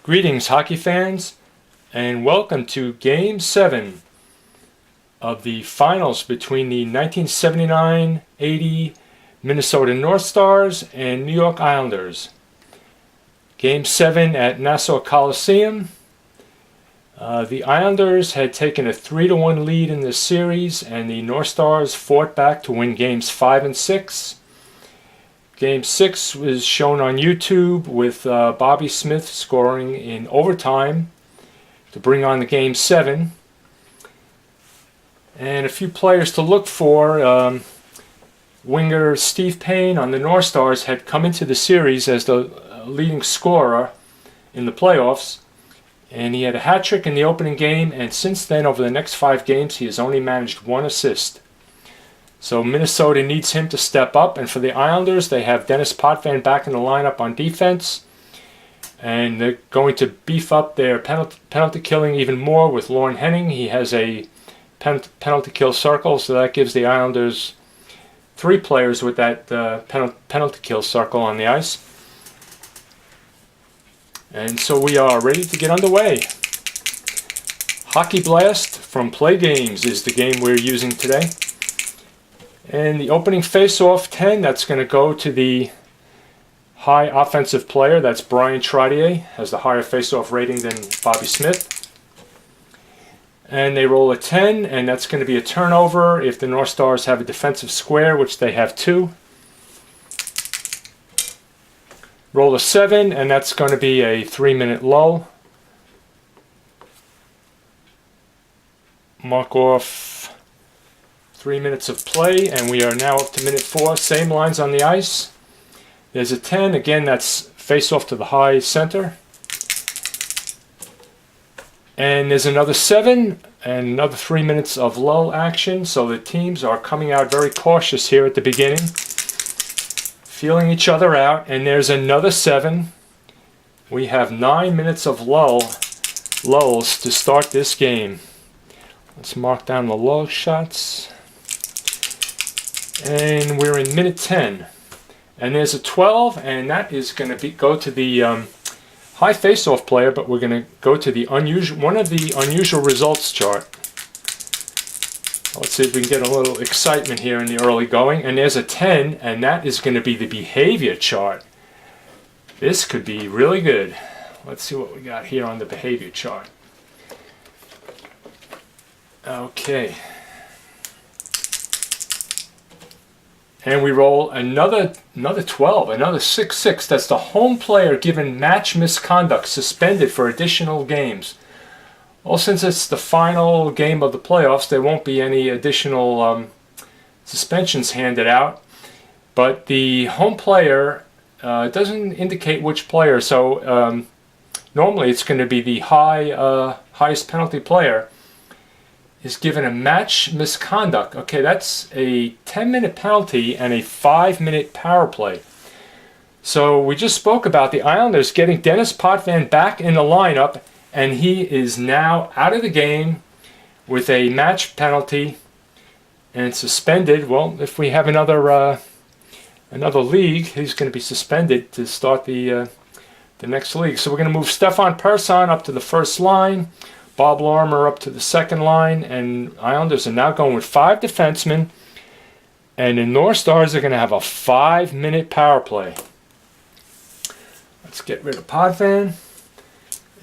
Greetings, hockey fans, and welcome to Game 7 of the finals between the 1979-80 Minnesota North Stars and New York Islanders. Game 7 at Nassau Coliseum. The Islanders had taken a 3-1 lead in this series, and the North Stars fought back to win Games 5 and 6. Game 6 was shown on YouTube with Bobby Smith scoring in overtime to bring on the Game 7. And a few players to look for. Winger Steve Payne on the North Stars had come into the series as the leading scorer in the playoffs. And he had a hat trick in the opening game, and since then, over the next 5 games, he has only managed 1 assist. So Minnesota needs him to step up, and for the Islanders, they have Dennis Potvin back in the lineup on defense, and they're going to beef up their penalty killing even more with Lorne Henning. He has a penalty kill circle, so that gives the Islanders 3 players with that penalty kill circle on the ice. And so we are ready to get underway. Hockey Blast from PLAAY Games is the game we're using today. And the opening face-off 10, that's going to go to the high offensive player. That's Brian Trottier, has the higher face-off rating than Bobby Smith. And they roll a 10, and that's going to be a turnover if the North Stars have a defensive square, which they have 2. Roll a 7, and that's going to be a 3-minute lull. Mark off 3 minutes of play, and we are now up to minute 4. Same lines on the ice. There's a 10. Again, that's face off to the high center. And there's another 7 and another 3 minutes of lull action. So the teams are coming out very cautious here at the beginning, feeling each other out. And there's another 7. We have 9 minutes of lulls to start this game. Let's mark down the lull shots. And we're in minute 10. And there's a 12, and that is going to go to the high face-off player, but we're going to go to the one of the unusual results chart. Let's see if we can get a little excitement here in the early going. And there's a 10, and that is going to be the behavior chart. This could be really good. Let's see what we got here on the behavior chart. Okay. And we roll another 12, another 6-6. That's the home player given match misconduct, suspended for additional games. Well, since it's the final game of the playoffs, there won't be any additional suspensions handed out. But the home player doesn't indicate which player, so normally it's going to be the highest penalty player is given a match misconduct. Okay, that's a 10-minute penalty and a 5-minute power play. So we just spoke about the Islanders getting Dennis Potvin back in the lineup, and he is now out of the game with a match penalty and suspended. Well, if we have another league, he's going to be suspended to start the next league. So we're going to move Stefan Persson up to the first line, Bob Lorimer up to the second line, and Islanders are now going with 5 defensemen, and the North Stars are going to have a 5-minute power play. Let's get rid of Potvin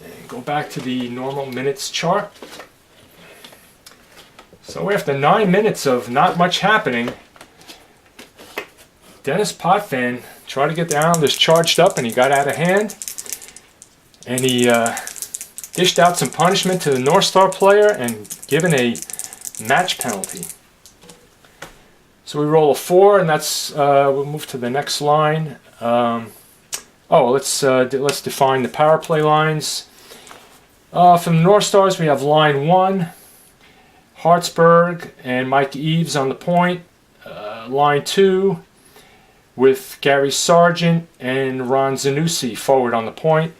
and go back to the normal minutes chart. So after 9 minutes of not much happening, Dennis Potvin tried to get the Islanders charged up, and he got out of hand, and he dished out some punishment to the North Star player and given a match penalty. So we roll a 4, and that's we'll move to the next line. Let's define the power play lines. From the North Stars, we have line 1, Hartsburg and Mike Eaves on the point. Line 2 with Gary Sargent and Ron Zanussi forward on the point.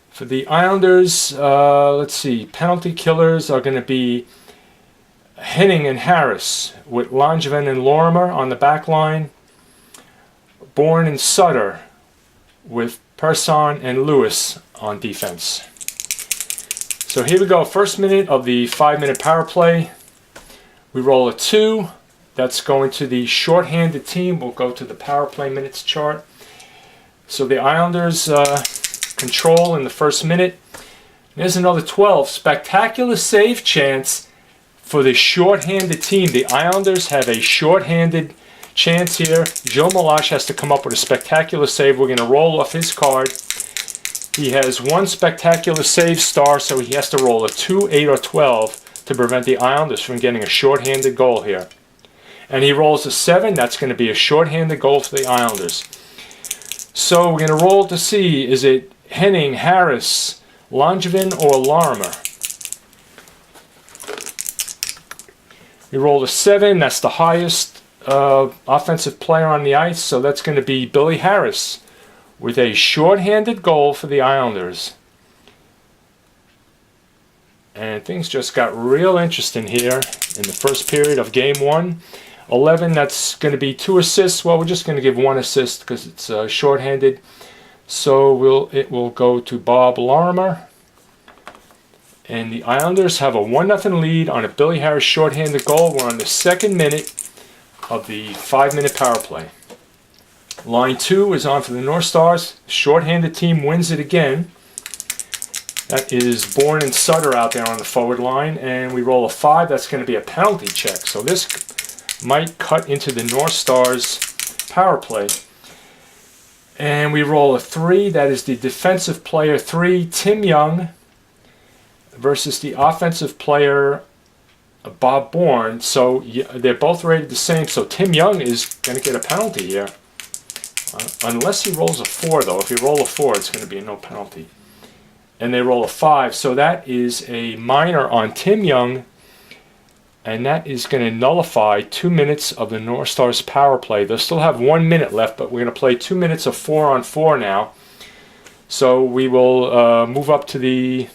For the Islanders, let's see, penalty killers are going to be Henning and Harris, with Langevin and Lorimer on the back line. Bourne and Sutter, with Persson, and Lewis on defense. So here we go, first minute of the 5-minute power play. We roll a 2. That's going to the shorthanded team. We'll go to the power play minutes chart. So the Islanders control in the first minute. There's another 12. Spectacular save chance for the shorthanded team. The Islanders have a shorthanded chance here. Joe Malash has to come up with a spectacular save. We're going to roll off his card. He has one spectacular save star, so he has to roll a 2, 8, or 12 to prevent the Islanders from getting a shorthanded goal here. And he rolls a 7. That's going to be a shorthanded goal for the Islanders. So we're going to roll to see, is it Henning, Harris, Langevin, or Larimer? We rolled a 7. That's the highest offensive player on the ice. So that's going to be Billy Harris with a shorthanded goal for the Islanders. And things just got real interesting here in the first period of game 1. 11, that's going to be 2 assists. Well, we're just going to give 1 assist because it's shorthanded. So it will go to Bob Larimer. And the Islanders have a 1-0 lead on a Billy Harris shorthanded goal. We're on the 2nd minute of the 5-minute power play. Line 2 is on for the North Stars. Shorthanded team wins it again. That is Bourne and Sutter out there on the forward line. And we roll a 5. That's going to be a penalty check. So this might cut into the North Stars power play. And we roll a 3. That is the defensive player 3, Tim Young, versus the offensive player Bob Bourne. So they're both rated the same. So Tim Young is going to get a penalty here. Unless he rolls a 4, though. If you roll a 4, it's going to be no penalty. And they roll a 5. So that is a minor on Tim Young. And that is going to nullify 2 minutes of the North Stars power play. They'll still have 1 minute left, but we're going to play 2 minutes of 4-on-4 now. So we will move up to the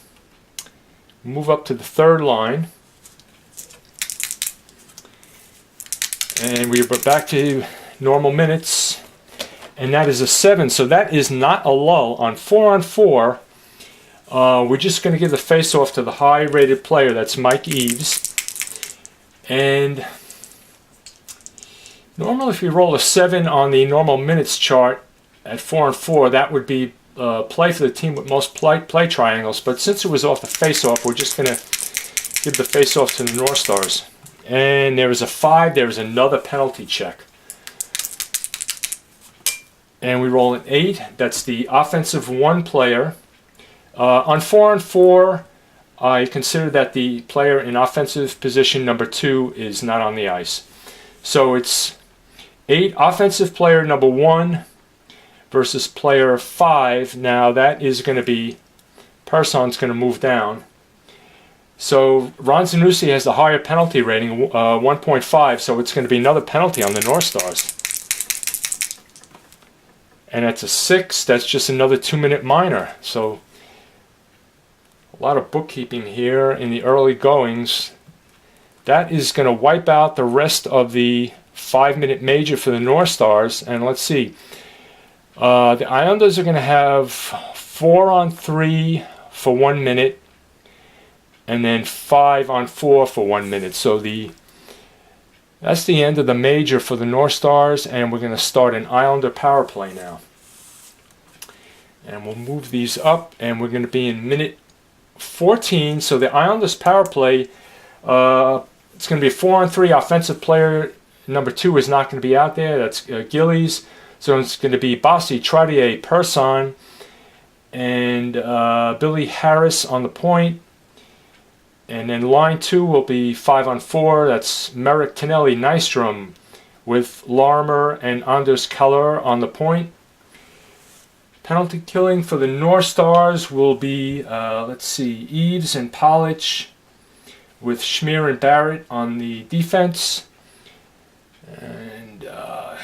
3rd line. And we're back to normal minutes. And that is a 7. So that is not a lull. On 4-on-4, we're just going to give the face-off to the high-rated player. That's Mike Eaves. And normally if you roll a 7 on the normal minutes chart at 4-on-4, that would be play for the team with most play triangles. But since it was off the face-off, we're just going to give the face-off to the North Stars. And there is a 5. There is another penalty check. And we roll an 8. That's the offensive 1 player. On 4-on-4, I consider that the player in offensive position number 2 is not on the ice. So it's 8, offensive player number 1 versus player 5. Now that is going to be, Persson's going to move down. So Ron Zanussi has the higher penalty rating, 1.5, so it's going to be another penalty on the North Stars. And that's a 6. That's just another 2-minute minor. So a lot of bookkeeping here in the early goings. That is going to wipe out the rest of the 5-minute major for the North Stars. And let's see. The Islanders are going to have 4-on-3 for 1 minute. And then 5-on-4 for 1 minute. So that's the end of the major for the North Stars. And we're going to start an Islander power play now. And we'll move these up. And we're going to be in minute 14. So the Islanders power play, it's going to be a 4-on-3. Offensive player number 2 is not going to be out there. That's Gillies. So it's going to be Bossy, Trottier, Persson, and Billy Harris on the point. And then line 2 will be 5-on-4. That's Merrick, Tonelli, Nystrom, with Larimer and Anders Keller on the point. Penalty killing for the North Stars will be, let's see, Eaves and Polish, with Schmier and Barrett on the defense. And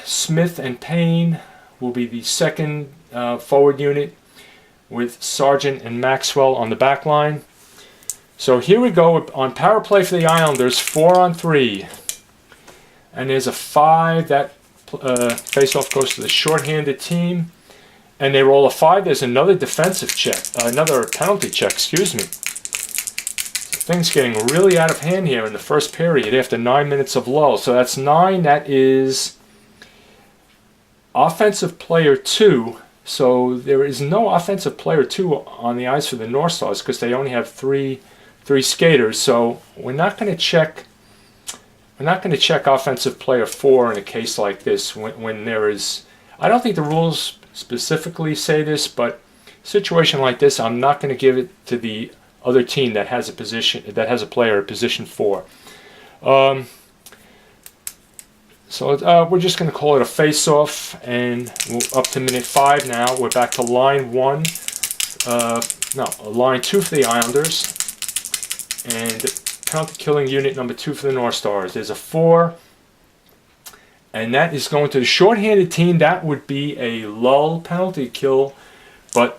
Smith and Payne will be the second forward unit, with Sargent and Maxwell on the back line. So here we go on power play for the Islanders, 4-on-3. And there's a 5. That face-off goes to the shorthanded team. and they roll a 5, there's another defensive check, another penalty check, excuse me. So things getting really out of hand here in the first period after 9 minutes of lull. So that's 9, that is offensive player 2. So there is no offensive player 2 on the ice for the North Stars because they only have three skaters. So we're not going to check offensive player 4 in a case like this when there is. I don't think the rules specifically say this, but a situation like this, I'm not going to give it to the other team that has a player at position 4. So we're just going to call it a face-off, and we're up to minute 5 now. We're back to line 1. Line 2 for the Islanders, and penalty killing unit number 2 for the North Stars. There's a 4, and that is going to the shorthanded team. That would be a lull penalty kill, but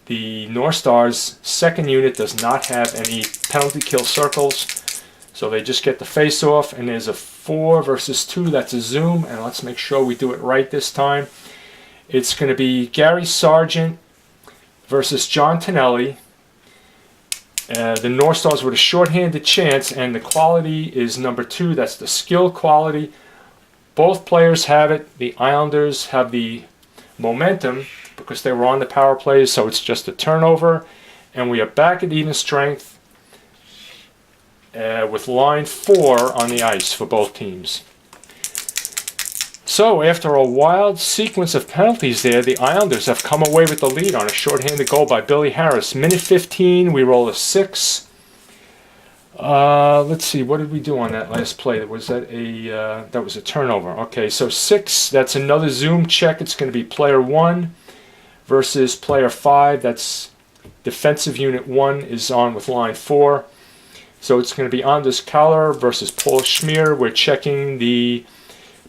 the North Stars second unit does not have any penalty kill circles, so they just get the face-off. And there's a 4 versus 2. That's a zoom, and let's make sure we do it right this time. It's going to be Gary Sargent versus John Tonelli. The North Stars with a shorthanded chance, and the quality is number 2. That's the skill quality. Both players have it. The Islanders have the momentum because they were on the power play, so it's just a turnover. And we are back at even strength with line 4 on the ice for both teams. So after a wild sequence of penalties there, the Islanders have come away with the lead on a shorthanded goal by Billy Harris. Minute 15, we roll a 6. Let's see, what did we do on that last play? Was that that was a turnover? Okay, so 6. That's another zoom check. It's going to be player 1 versus player 5. That's defensive unit 1 is on with line 4. So it's going to be Anders Kaller versus Paul Schmier. We're checking the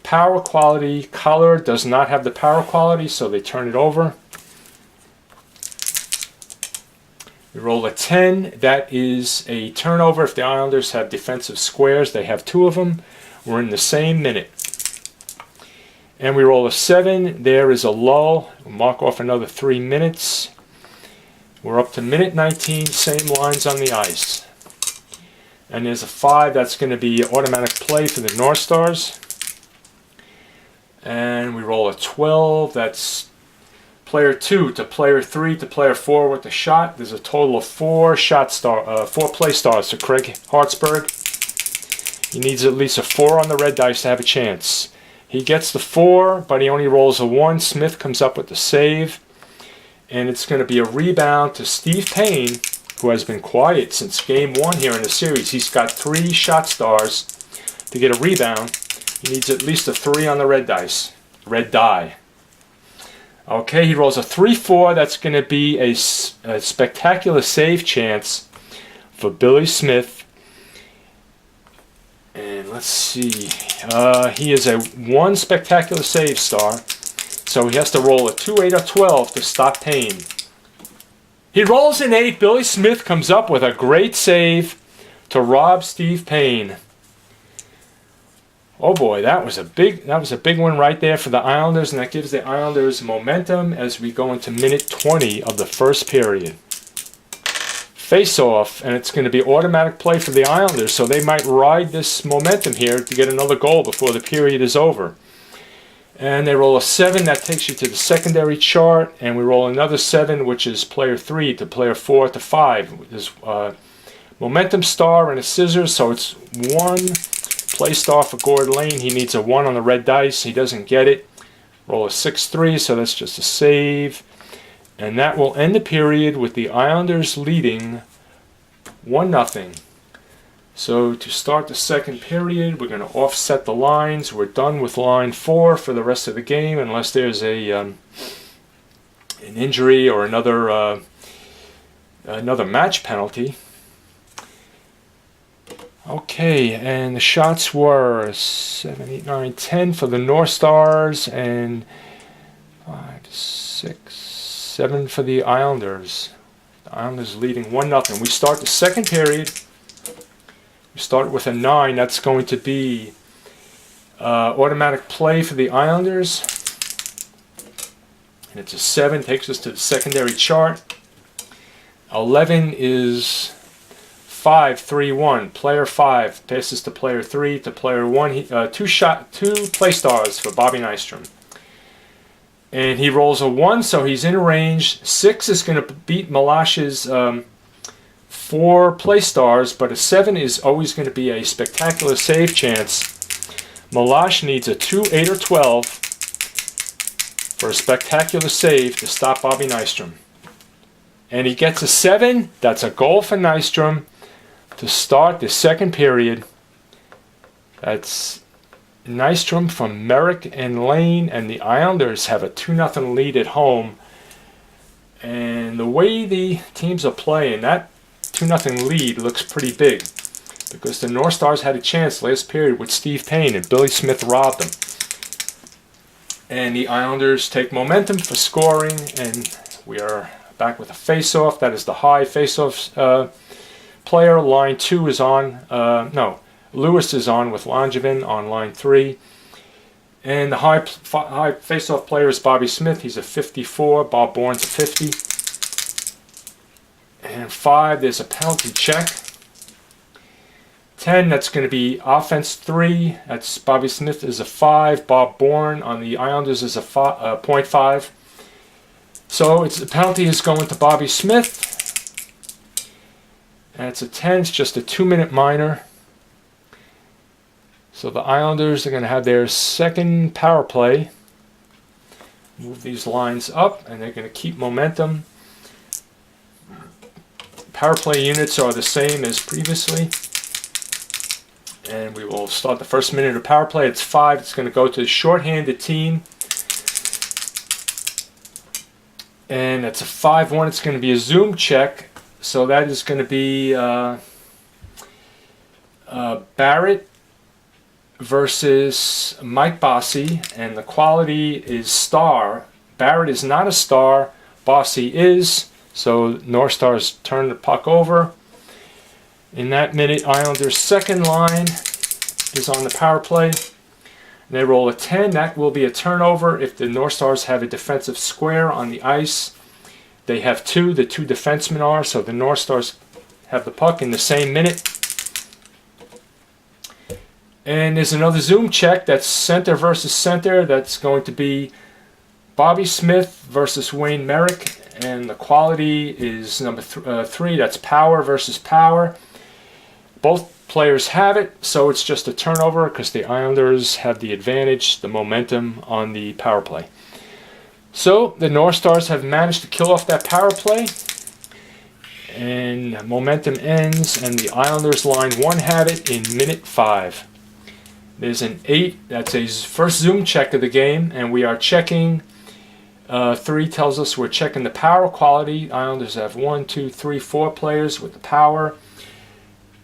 power quality. Kaller does not have the power quality, so they turn it over. We roll a 10. That is a turnover. If the Islanders have defensive squares, they have 2 of them. We're in the same minute. And we roll a 7. There is a lull. We'll mark off another 3 minutes. We're up to minute 19. Same lines on the ice. And there's a 5. That's going to be automatic play for the North Stars. And we roll a 12. That's player 2 to player 3 to player 4 with the shot. There's a total of 4 play stars to Craig Hartsburg. He needs at least a 4 on the red dice to have a chance. He gets the 4, but he only rolls a 1. Smith comes up with the save. And it's going to be a rebound to Steve Payne, who has been quiet since game 1 here in the series. He's got 3 shot stars to get a rebound. He needs at least a 3 on the red die. Okay, he rolls a 3-4. That's going to be a spectacular save chance for Billy Smith. And let's see. He is a 1 spectacular save star. So he has to roll a 2, 8, or 12 to stop Payne. He rolls an 8. Billy Smith comes up with a great save to rob Steve Payne. Oh boy, that was a big one right there for the Islanders, and that gives the Islanders momentum as we go into minute 20 of the first period. Face-off, and it's going to be automatic play for the Islanders, so they might ride this momentum here to get another goal before the period is over. And they roll a 7. That takes you to the secondary chart, and we roll another 7, which is player 3 to player 4 to 5. There's momentum star and a scissors, so it's 1 play star for Gord Lane. He needs a 1 on the red dice. He doesn't get it. Roll a 6-3, so that's just a save. And that will end the period with the Islanders leading 1-0. So to start the second period, we're going to offset the lines. We're done with line 4 for the rest of the game, unless there's an injury or another match penalty. Okay, and the shots were 7, 8, 9, 10 for the North Stars, and 5, 6, 7 for the Islanders. The Islanders leading 1-0. We start the second period. We start with a 9. That's going to be automatic play for the Islanders. And it's a 7, takes us to the secondary chart. 11 is 5, 3, 1. Player 5 passes to player 3 to player 1. Two play stars for Bobby Nystrom. And he rolls a 1, so he's in range. 6 is going to beat Malash's 4 play stars, but a 7 is always going to be a spectacular save chance. Malash needs a 2, 8, or 12 for a spectacular save to stop Bobby Nystrom. And he gets a 7. That's a goal for Nystrom to start the second period. That's Nystrom from Merrick and Lane, and the Islanders have a 2-0 lead at home. And the way the teams are playing, that 2-0 lead looks pretty big, because the North Stars had a chance last period with Steve Payne, and Billy Smith robbed them. And the Islanders take momentum for scoring, and we are back with a face-off. That is the high face-off player. Line 2 is on. Lewis is on with Langevin on line 3. And the high face-off player is Bobby Smith. He's a 54. Bob Bourne's a 50. And 5, there's a penalty check. 10, that's going to be offense 3. That's Bobby Smith is a 5. Bob Bourne on the Islanders is a 0.5. So the penalty is going to Bobby Smith. And it's a 10. It's just a 2-minute minor. So the Islanders are going to have their second power play. Move these lines up, and they're going to keep momentum. Power play units are the same as previously. And we will start the first minute of power play. It's 5. It's going to go to the shorthanded team. And it's a 5-1. It's going to be a zoom check. So that is going to be Barrett versus Mike Bossy, and the quality is star. Barrett is not a star, Bossy is, so North Stars turn the puck over. In that minute, Islanders' second line is on the power play. They roll a 10. That will be a turnover if the North Stars have a defensive square on the ice. They have 2, the 2 defensemen are, so the North Stars have the puck in the same minute. And there's another zoom check. That's center versus center. That's going to be Bobby Smith versus Wayne Merrick. And the quality is number 3. That's power versus power. Both players have it, so it's just a turnover because the Islanders have the advantage, the momentum on the power play. So the North Stars have managed to kill off that power play. And momentum ends, and the Islanders line 1 have it in minute 5. There's an 8. That's a first zoom check of the game, and we are checking. 3 tells us we're checking the power quality. Islanders have 1, 2, 3, 4 players with the power.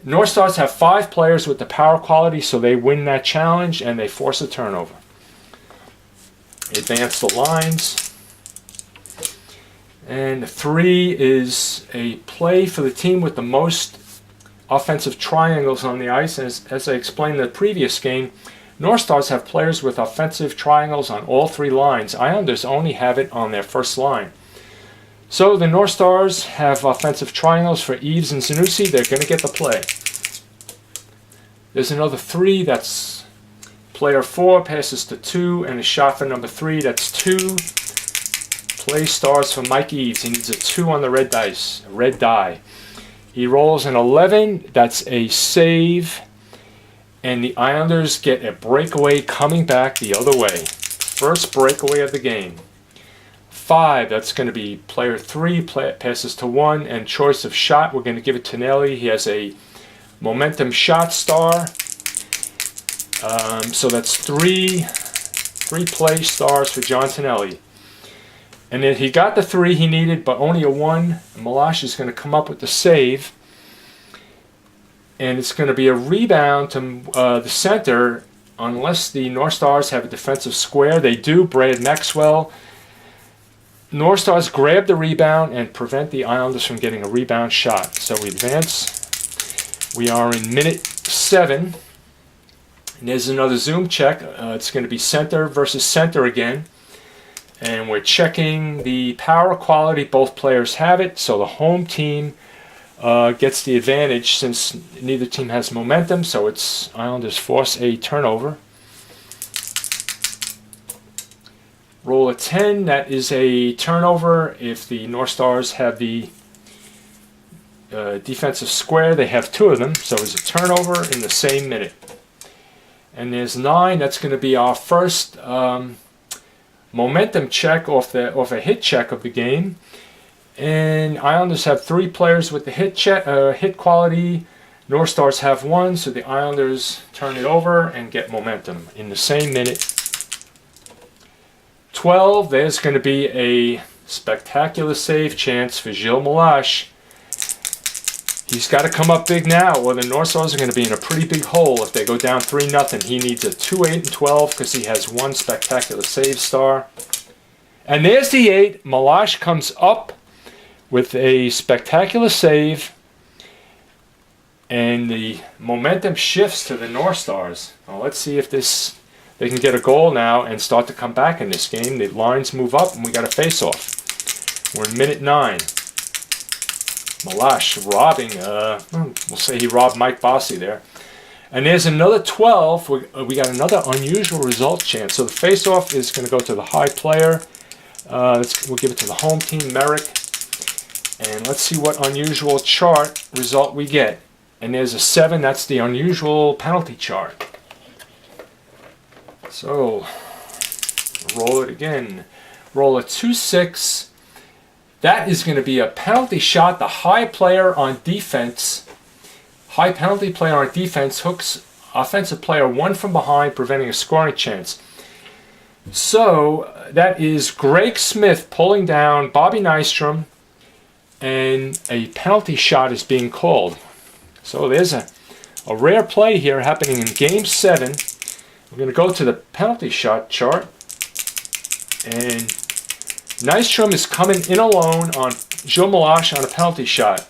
North Stars have 5 players with the power quality, so they win that challenge and they force a turnover. Advance the lines. And 3 is a play for the team with the most offensive triangles on the ice. As I explained in the previous game, North Stars have players with offensive triangles on all 3 lines. Islanders only have it on their first line. So the North Stars have offensive triangles for Eves and Zanussi. They're going to get the play. There's another 3. That's player 4 passes to 2, and a shot for number 3. That's 2. Play stars for Mike Eves. He needs a 2 on the red die. He rolls an 11. That's a save. And the Islanders get a breakaway coming back the other way. First breakaway of the game. 5. That's going to be player 3. Passes to 1. And choice of shot, we're going to give it to Nelly. He has a momentum shot star. So that's 3 play stars for John Tonelli. And then he got the 3 he needed, but only a 1. Malash is going to come up with the save. And it's going to be a rebound to the center, unless the North Stars have a defensive square. They do. Brad Maxwell. North Stars grab the rebound and prevent the Islanders from getting a rebound shot. So we advance. We are in minute 7. And there's another zoom check. It's going to be center versus center again. And we're checking the power quality. Both players have it, so the home team gets the advantage since neither team has momentum. So it's Islanders force a turnover. Roll a 10, that is a turnover. If the North Stars have the defensive square, they have 2 of them, so it's a turnover in the same minute. And there's 9, that's going to be our first momentum check off a hit check of the game. And Islanders have 3 players with the hit quality. North Stars have 1, so the Islanders turn it over and get momentum in the same minute. 12, there's going to be a spectacular save chance for Gilles Malache. He's got to come up big now, or the North Stars are going to be in a pretty big hole if they go down 3-0. He needs a 2, 8, and 12 because he has 1 spectacular save star. And there's the 8. Malache comes up with a spectacular save, and the momentum shifts to the North Stars. Well, let's see if they can get a goal now and start to come back in this game. The lines move up, and we got a face-off. We're in minute 9. Malache robbing, we'll say he robbed Mike Bossy there. And there's another 12. We got another unusual result chance. So the face-off is going to go to the high player. We'll give it to the home team, Merrick. And let's see what unusual chart result we get. And there's a 7. That's the unusual penalty chart. So, roll it again. Roll a 2-6. That is going to be a penalty shot. The high player on defense, high penalty player on defense, hooks offensive player 1 from behind, preventing a scoring chance. So, that is Greg Smith pulling down Bobby Nystrom, and a penalty shot is being called. So, there's a rare play here happening in Game 7. We're going to go to the penalty shot chart, and Nystrom is coming in alone on Gilles Malache on a penalty shot.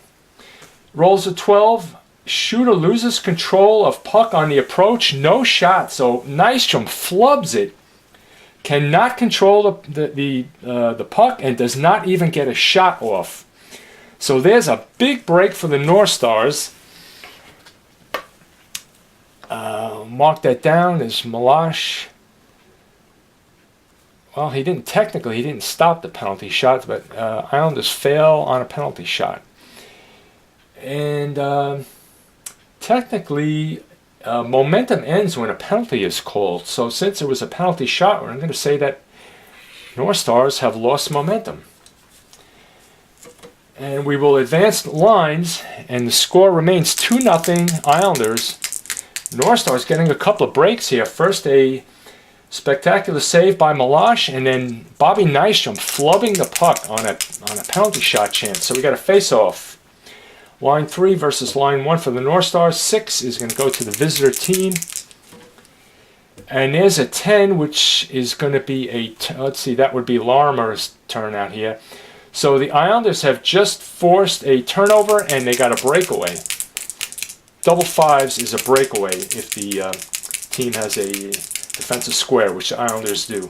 Rolls a 12. Shooter loses control of puck on the approach. No shot. So Nystrom flubs it. Cannot control the puck and does not even get a shot off. So there's a big break for the North Stars. Mark that down as Malache. Well, he didn't stop the penalty shot, but Islanders fail on a penalty shot. And technically, momentum ends when a penalty is called. So since it was a penalty shot, I'm going to say that North Stars have lost momentum. And we will advance lines, and the score remains 2-0 Islanders. North Stars getting a couple of breaks here. First, a spectacular save by Malache, and then Bobby Nystrom flubbing the puck on a penalty shot chance. So we got a face-off. Line 3 versus line 1 for the North Stars. 6 is going to go to the visitor team. And there's a 10, which is going to be let's see, that would be Larimer's turn out here. So the Islanders have just forced a turnover, and they got a breakaway. Double 5s is a breakaway if the team has a defensive square, which the Islanders do.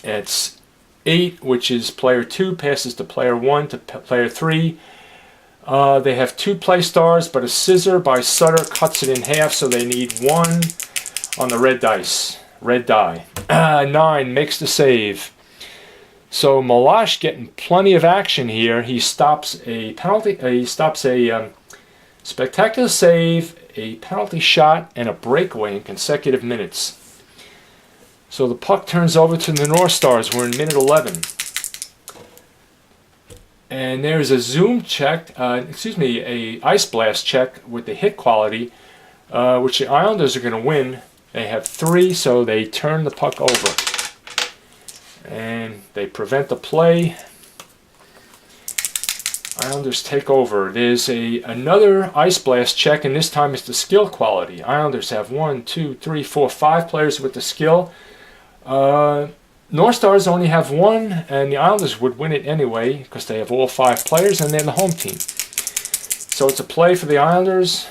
It's 8, which is player 2, passes to player 1 to player 3. They have 2 play stars, but a scissor by Sutter cuts it in half, so they need 1 on the red die. 9 makes the save. So Malache getting plenty of action here. He stops a penalty. He stops a spectacular save, a penalty shot, and a breakaway in consecutive minutes. So the puck turns over to the North Stars. We're in minute 11. And there's a zoom check, a ice blast check with the hit quality, which the Islanders are going to win. They have 3, so they turn the puck over. And they prevent the play. Islanders take over. There's another ice blast check, and this time it's the skill quality. Islanders have 1, 2, 3, 4, 5 players with the skill. North Stars only have 1, and the Islanders would win it anyway because they have all 5 players, and they're the home team. So it's a play for the Islanders.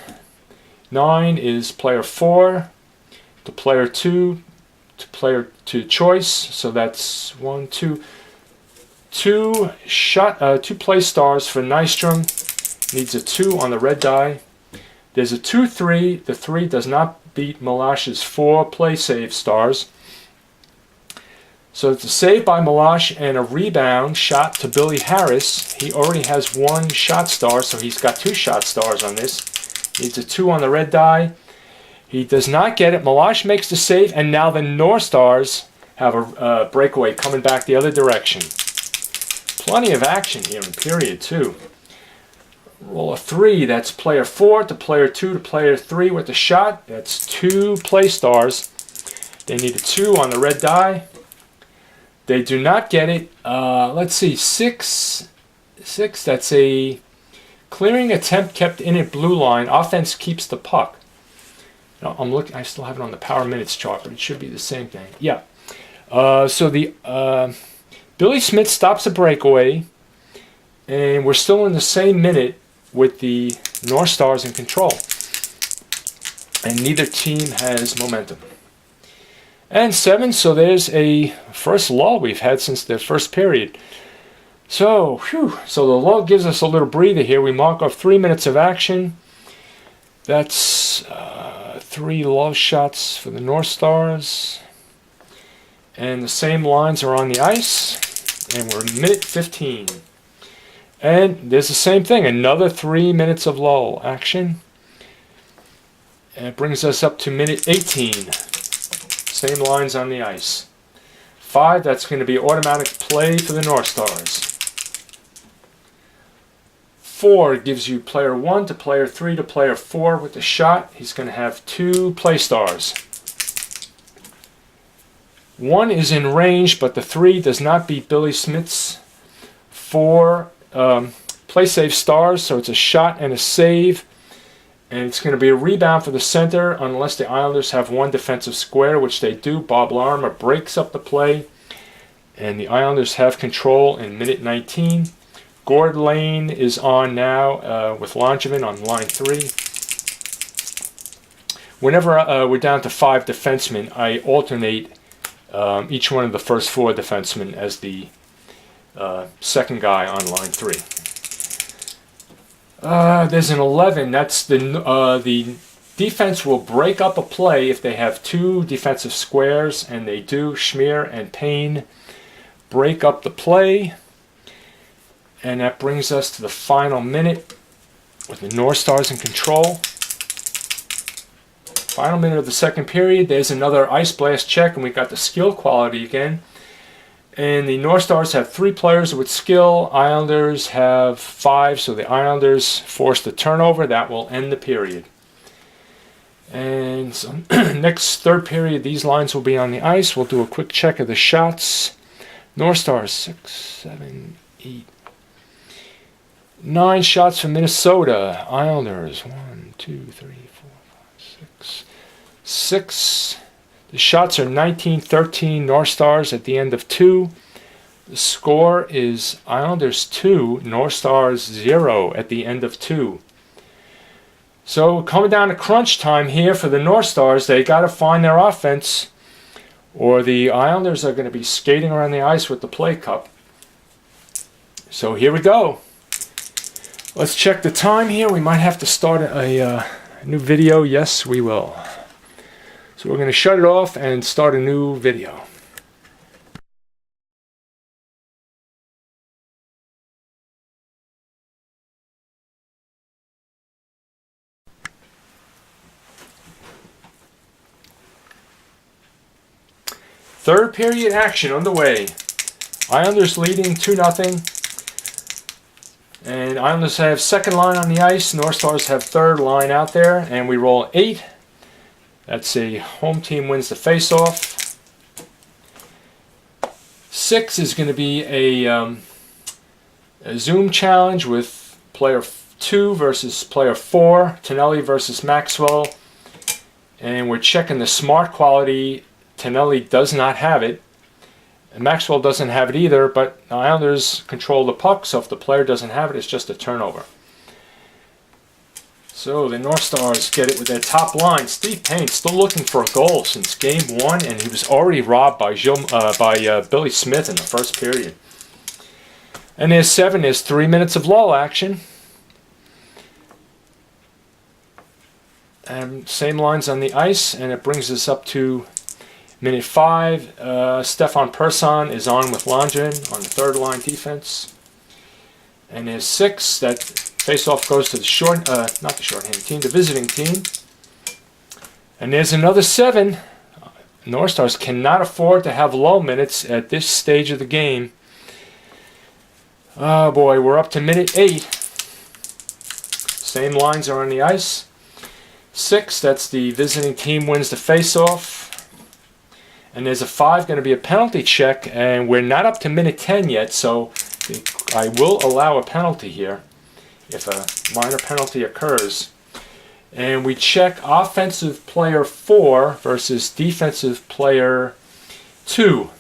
9 is player 4 to player 2 to player to choice. So that's 1, 2, 2 play stars for Nystrom. Needs a 2 on the red die. There's a 2-3. The 3 does not beat Malash's 4 play save stars. So it's a save by Malash and a rebound shot to Billy Harris. He already has 1 shot star, so he's got 2 shot stars on this. Needs a 2 on the red die. He does not get it. Malash makes the save, and now the North Stars have a breakaway coming back the other direction. Plenty of action here in period 2. Roll a 3, that's player 4 to player 2 to player 3 with the shot. That's 2 play stars. They need a 2 on the red die. They do not get it. Let's see, 6, that's a clearing attempt kept in at blue line. Offense keeps the puck. Now, I'm looking. I still have it on the power minutes chart, but it should be the same thing. Yeah. So the Billy Smith stops a breakaway, and we're still in the same minute with the North Stars in control, and neither team has momentum. And 7, so there's a first lull we've had since the first period. So, so the lull gives us a little breather here. We mark off 3 minutes of action. That's 3 lull shots for the North Stars. And the same lines are on the ice. And we're minute 15. And there's the same thing, another 3 minutes of lull action. And it brings us up to minute 18. Same lines on the ice. 5, that's going to be automatic play for the North Stars. 4 gives you player 1 to player 3 to player 4 with the shot. He's going to have 2 play stars. 1 is in range, but the 3 does not beat Billy Smith's 4 play save stars, so it's a shot and a save. And it's going to be a rebound for the center unless the Islanders have 1 defensive square, which they do. Bob Larimer breaks up the play, and the Islanders have control in minute 19. Gord Lane is on now with Langevin on line 3. Whenever we're down to 5 defensemen, I alternate each one of the first 4 defensemen as the second guy on line 3. There's an 11. That's the defense will break up a play if they have 2 defensive squares, and they do. Schmier and Payne break up the play, and that brings us to the final minute with the North Stars in control. Final minute of the second period. There's another ice blast check, and we got the skill quality again. And the North Stars have 3 players with skill. Islanders have 5, so the Islanders forced a turnover. That will end the period. And so next third period, these lines will be on the ice. We'll do a quick check of the shots. North Stars, 6, 7, 8, 9 shots for Minnesota. Islanders, 1, 2, 3, 4, 5, 6, 6. The shots are 19-13 North Stars at the end of 2. The score is Islanders 2, North Stars 0 at the end of 2. So coming down to crunch time here for the North Stars, they got to find their offense, or the Islanders are going to be skating around the ice with the play cup. So here we go. Let's check the time here. We might have to start a new video. Yes, we will. So we're going to shut it off and start a new video. Third period action underway. Islanders leading 2-0. And Islanders have second line on the ice. North Stars have third line out there. And we roll 8. That's a home team wins the face-off. 6 is going to be a Zoom challenge with player 2 versus player 4. Tonelli versus Maxwell. And we're checking the smart quality. Tonelli does not have it. And Maxwell doesn't have it either, but the Islanders control the puck, so if the player doesn't have it, it's just a turnover. So the North Stars get it with their top line. Steve Payne still looking for a goal since game 1, and he was already robbed by Billy Smith in the first period. And there's 7. There's 3 minutes of lull action. And same lines on the ice, and it brings us up to minute 5. Stefan Persson is on with Lundgren on the third line defense. And there's 6. That face-off goes to the not the shorthand team, the visiting team. And there's another 7. North Stars cannot afford to have low minutes at this stage of the game. Oh boy, we're up to minute 8. Same lines are on the ice. 6, that's the visiting team wins the face-off. And there's a 5 going to be a penalty check, and we're not up to minute 10 yet, so I will allow a penalty here if a minor penalty occurs. And we check offensive player 4 versus defensive player 2.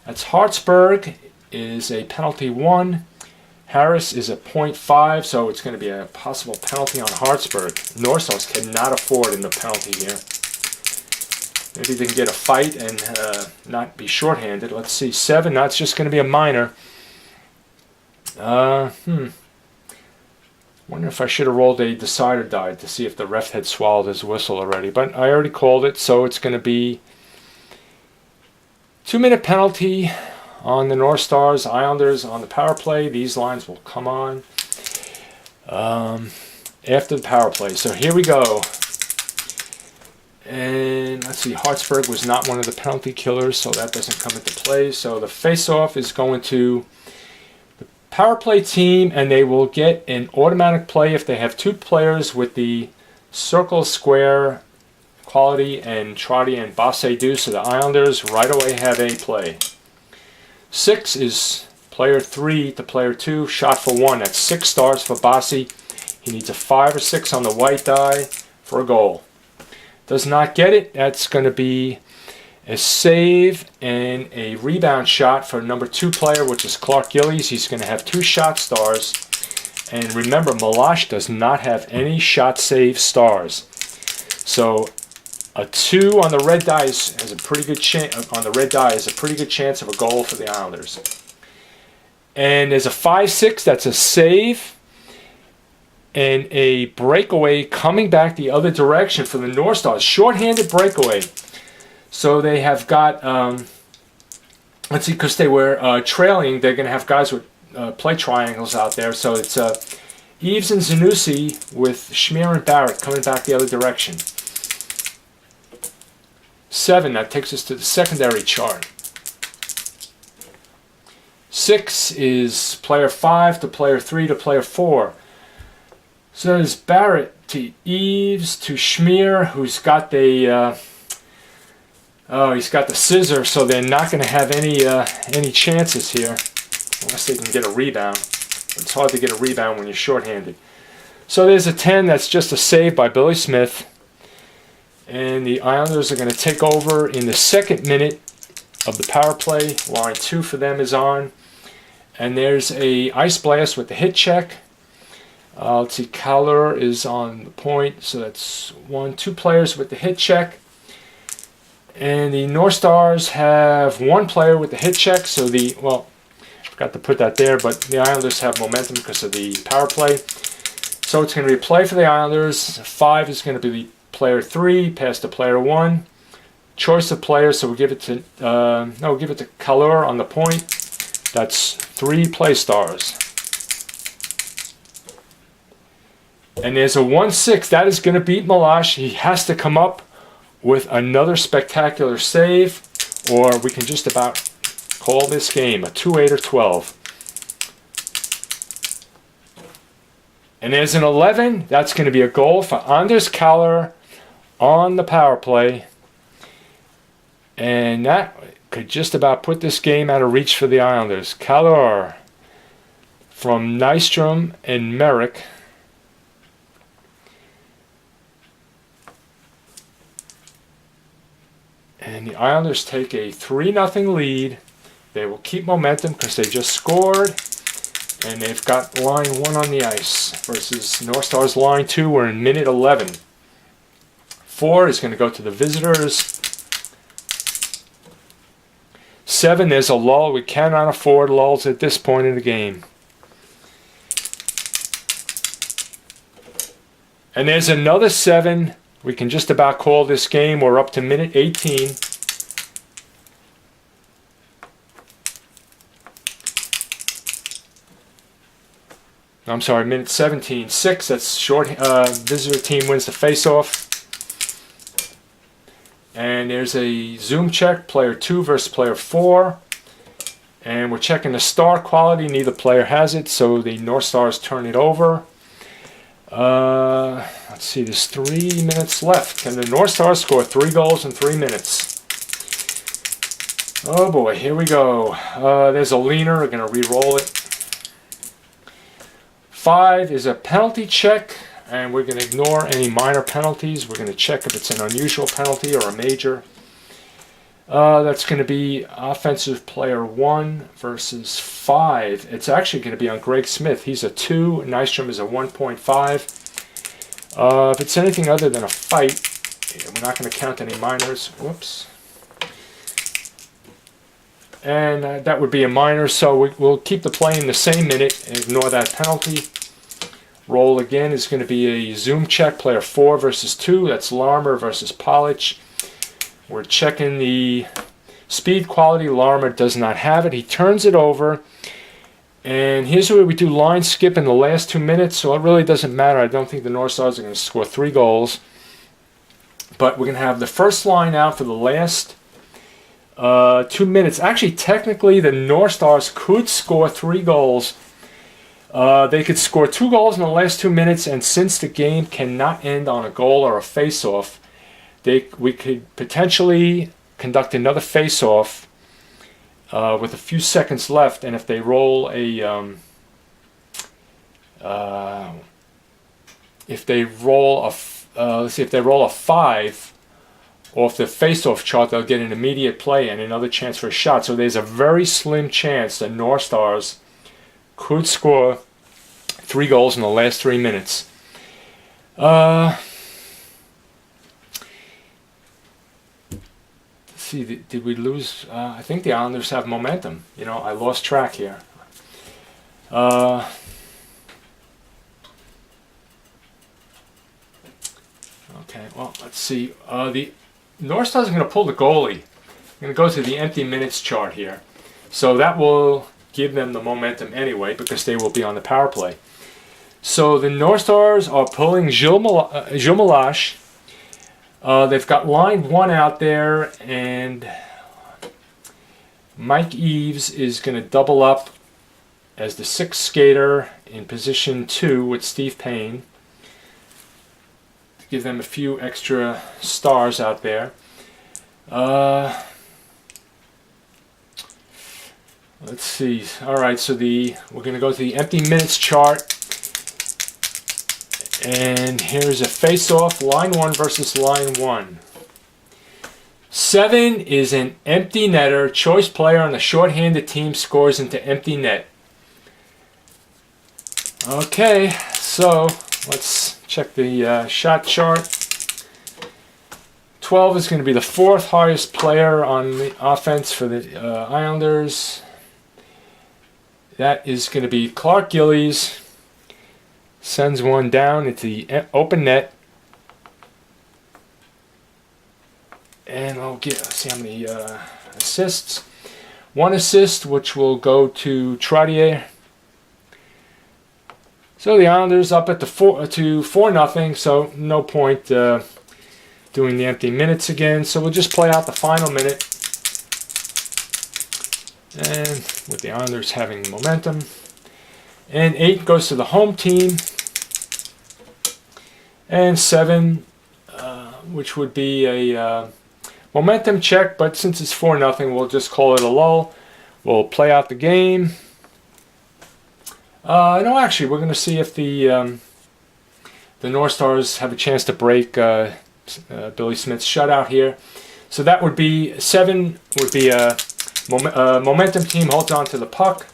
That's Hartsburg is a penalty 1. Harris is a 0.5, so it's going to be a possible penalty on Hartsburg. North Stars cannot afford in the penalty here. Maybe they can get a fight and not be shorthanded. Let's see, 7, that's just going to be a minor. Wonder if I should have rolled a decide or die to see if the ref had swallowed his whistle already. But I already called it, so it's going to be 2-minute penalty on the North Stars. Islanders on the power play. These lines will come on after the power play. So here we go. And let's see, Hartsburg was not one of the penalty killers, so that doesn't come into play. So the face-off is going to the power play team, and they will get an automatic play if they have 2 players with the circle, square quality and Trotty and Basse do. So the Islanders right away have a play. 6 is player 3 to player 2, shot for 1. That's 6 stars for Basse. He needs a 5 or 6 on the white die for a goal. Does not get it. That's going to be a save and a rebound shot for number 2 player, which is Clark Gillies. He's going to have 2 shot stars. And remember, Milosh does not have any shot save stars. So a 2 on the red die has a pretty good chance. On the red die is a pretty good chance of a goal for the Islanders. And there's a 5-6. That's a save and a breakaway coming back the other direction for the North Stars. Short-handed breakaway. So they have got, let's see, because they were trailing, they're going to have guys with play triangles out there. So it's Eves and Zanussi with Schmier and Barrett coming back the other direction. 7, that takes us to the secondary chart. 6 is player 5 to player 3 to player 4. So there's Barrett to Eves to Schmier, who's got the he's got the scissor, so they're not going to have any chances here unless they can get a rebound. It's hard to get a rebound when you're shorthanded. So there's a 10. That's just a save by Billy Smith. And the Islanders are going to take over in the 2nd minute of the power play. Line 2 for them is on. And there's a ice blast with the hit check. Let's see, Kaller is on the point. So that's 2 players with the hit check. And the North Stars have 1 player with the hit check. So I forgot to put that there, but the Islanders have momentum because of the power play. So it's going to be a play for the Islanders. 5 is going to be the player 3, pass to player 1. Choice of players, so we'll give it to we'll give it to Kaller on the point. That's 3 play stars. And there's a 1-6. That is going to beat Milosh. He has to come up with another spectacular save, or we can just about call this game a 2-8 or 12. And there's an 11. That's going to be a goal for Anders Kaller on the power play. And that could just about put this game out of reach for the Islanders. Kaller from Nystrom and Merrick. And the Islanders take a 3-0 lead. They will keep momentum because they just scored. And they've got line 1 on the ice versus North Stars line 2. We're in minute 11. 4 is going to go to the visitors. 7, there's a lull. We cannot afford lulls at this point in the game. And there's another 7. We can just about call this game. We're up to minute 18. I'm sorry, minute 17. 6, that's short. Visitor team wins the face-off. And there's a zoom check, player 2 versus player 4. And we're checking the star quality. Neither player has it, so the North Stars turn it over. Let's see, there's 3 minutes left. Can the North Stars score 3 goals in 3 minutes? Oh boy, here we go. There's a leaner. We're going to re-roll it. 5 is a penalty check, and we're going to ignore any minor penalties. We're going to check if it's an unusual penalty or a major. That's going to be offensive player 1 versus 5. It's actually going to be on Greg Smith. He's a 2. Nystrom is a 1.5. If it's anything other than a fight, we're not going to count any minors. Whoops. And that would be a minor, so we'll keep the play in the same minute and ignore that penalty. Roll again is going to be a zoom check, player 4 versus 2. That's Larmer versus Polish. We're checking the speed quality. Larmer does not have it. He turns it over. And here's where we do line skip in the last 2 minutes, so it really doesn't matter. I don't think the North Stars are going to score 3 goals. But we're going to have the first line out for the last 2 minutes. Actually, technically, the North Stars could score 3 goals. They could score 2 goals in the last 2 minutes, and since the game cannot end on a goal or a face-off, we could potentially conduct another face-off with a few seconds left. And if they roll a let's see, if they roll a 5. Off the face-off chart, they'll get an immediate play and another chance for a shot. So there's a very slim chance that North Stars could score 3 goals in the last 3 minutes. Let's see, did we lose? I think the Islanders have momentum. You know, I lost track here. Okay, well, let's see. The North Stars are going to pull the goalie. I'm going to go to the empty minutes chart here. So that will give them the momentum anyway because they will be on the power play. So the North Stars are pulling Gilles Malache. They've got line 1 out there, and Mike Eves is going to double up as the 6th skater in position 2 with Steve Payne. Give them a few extra stars out there. Let's see. All right, so we're going to go to the empty minutes chart, and here's a face-off: line 1 versus line 1. 7 is an empty netter. Choice player on the shorthanded team scores into empty net. Okay, so let's check the shot chart. 12 is going to be the 4th highest player on the offense for the Islanders. That is going to be Clark Gillies. Sends one down into the open net. And let's see how many assists. 1 assist, which will go to Trottier. So the Islanders up at the 4-0, so no point doing the empty minutes again. So we'll just play out the final minute. And with the Islanders having momentum. And 8 goes to the home team. And 7, which would be a momentum check, but since it's 4-0, we'll just call it a lull. We'll play out the game. No, actually, we're going to see if the North Stars have a chance to break Billy Smith's shutout here. So that would be 7 would be a momentum team holds on to the puck.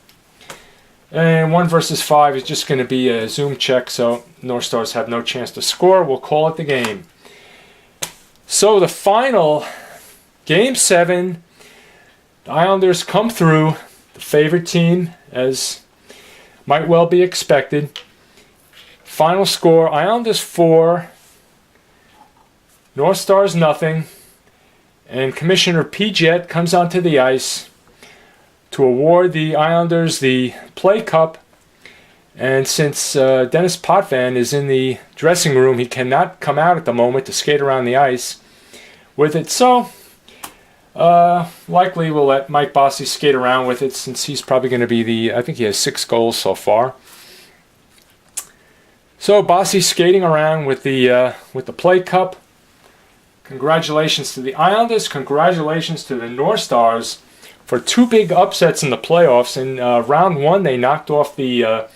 And 1 versus 5 is just going to be a zoom check, so North Stars have no chance to score. We'll call it the game. So the final, Game 7, the Islanders come through, the favorite team, as might well be expected. Final score, Islanders 4, North Stars nothing. And Commissioner P-Jet comes onto the ice to award the Islanders the Play Cup. And since Dennis Potvin is in the dressing room, he cannot come out at the moment to skate around the ice with it. So likely we'll let Mike Bossy skate around with it, since he's probably going to be the, I think he has 6 goals so far. So Bossy skating around with the Play Cup. Congratulations to the Islanders. Congratulations to the North Stars for 2 big upsets in the playoffs. In round 1, they knocked off the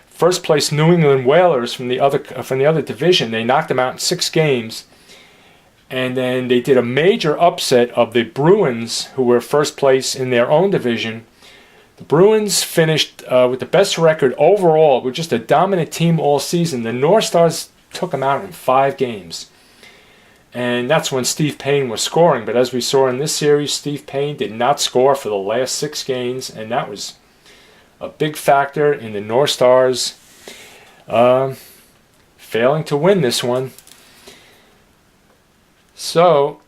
first place New England Whalers from the other division. They knocked them out in 6 games. And then they did a major upset of the Bruins, who were first place in their own division. The Bruins finished with the best record overall. We're just a dominant team all season. The North Stars took them out in 5 games. And that's when Steve Payne was scoring. But as we saw in this series, Steve Payne did not score for the last 6 games. And that was a big factor in the North Stars failing to win this one. So,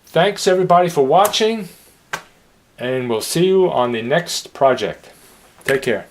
thanks everybody for watching. And we'll see you on the next project. Take care.